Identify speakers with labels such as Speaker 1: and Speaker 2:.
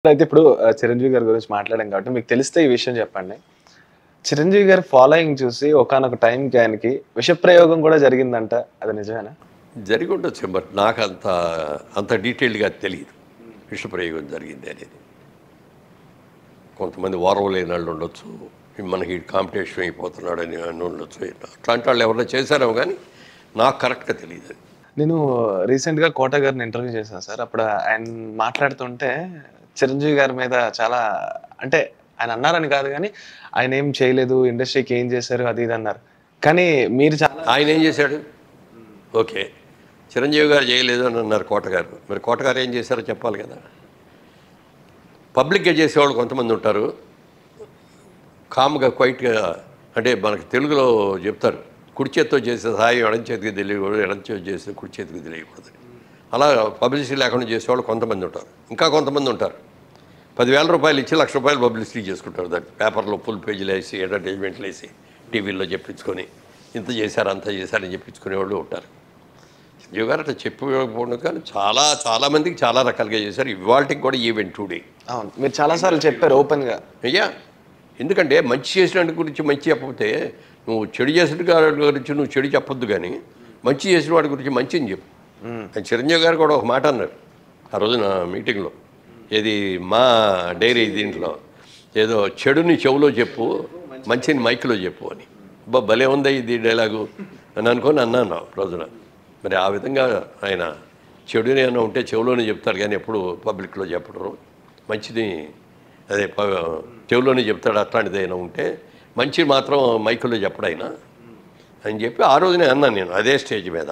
Speaker 1: అయితే ఇప్పుడు చిరంజీవి గారి గురించి మాట్లాడాం కాబట్టి మీకు తెలిస్తే ఈ విషయం చెప్పండి. చిరంజీవి గారి ఫాలోయింగ్ చూసి ఒకానొక టైంకి ఆయనకి విషప్రయోగం కూడా జరిగిందంట. అది నిజమేనా?
Speaker 2: జరిగుండొచ్చు. బట్ అంత డీటెయిల్డ్‌గా తెలీదు. విషప్రయోగం జరిగింది అనేది. కొంతమంది ఓర్వలేనోళ్ళు ఉండొచ్చు. మనకి కాంపిటీషన్ అయిపోతున్నాడని ఉండొచ్చు. అట్లాంటి వాళ్ళు ఎవరైనా చేశారేమో కానీ నాకు కరెక్ట్‌గా తెలీదు.
Speaker 1: నేను రీసెంట్‌గా కోట గారిని ఇంటర్వ్యూ చేశాను సార్. అప్పుడు ఆయన మాట్లాడుతుంటే చిరంజీవి గారి మీద చాలా అంటే ఆయన అన్నారని కాదు గానీ, ఆయన ఏం చేయలేదు, ఇండస్ట్రీకి ఏం చేశారు అది ఇది అన్నారు. కానీ మీరు చాలా
Speaker 2: ఆయన ఏం చేశాడు? ఓకే. చిరంజీవి గారు చేయలేదు అని అన్నారు కోటగారు. మరి కోటగారు ఏం చేశారో చెప్పాలి కదా! పబ్లిక్‌గా చేసేవాళ్ళు కొంతమంది ఉంటారు. కామ్‌గా క్వైట్‌గా అంటే మనకి తెలుగులో చెప్తారు. కుడి చేత్తో చేసే సహాయం ఎడం చేతికి తెలియకూడదు, ఎడం చేతి చేసే కుడి చేతికి తెలియకూడదు. అలా పబ్లిసిటీ లేకుండా చేసేవాళ్ళు కొంతమంది ఉంటారు. ఇంకా కొంతమంది ఉంటారు. రూ. 10,000 ఇచ్చి రూ. 1,00,000 పబ్లిసిటీ చేసుకుంటారు. దాన్ని పేపర్లో ఫుల్ పేజీలు వేసి అడ్వర్టైజ్మెంట్లు వేసి టీవీల్లో చెప్పించుకొని ఇంత చేశారు అంత చేశారని చెప్పించుకునేవాళ్ళు ఉంటారు. చిరంజీవి గారు అట్లా చెప్పకపోవడం కానీ చాలామందికి చాలా రకాలుగా చేశారు. ఇవాళకి కూడా ఈవెన్ టుడే.
Speaker 1: అవును. మీరు చాలా సార్లు చెప్పారు ఓపెన్‌గా.
Speaker 2: అయ్యా ఎందుకంటే మంచి చేసిన గురించి మంచి చెప్పకపోతే నువ్వు చెడు చేసిన వాడి గురించి నువ్వు చెడు చెప్పొద్దు, కానీ మంచి చేసిన వాడి గురించి మంచిని చెప్పు. చిరంజీవి గారు కూడా ఒక మాట అన్నారు ఆ రోజున మీటింగ్లో, ఏది మా డైరీ దీంట్లో ఏదో చెడుని చెవులో చెప్పు, మంచిని మైక్లో చెప్పు అని. భలే ఉందా ఇది డైలాగు అని అనుకొని అన్నాను ఆ రోజున. మరి ఆ విధంగా ఆయన చెడుని ఏమైనా ఉంటే చెవులోనే చెప్తారు కానీ ఎప్పుడు పబ్లిక్లో చెప్పడరు. మంచిని అదే చెవులోనే చెప్తాడు. అట్లాంటిది అయినా ఉంటే మంచి మాత్రం మైకుల్లో చెప్పడైనా అని చెప్పి ఆ రోజునే అన్నాను నేను అదే స్టేజ్ మీద.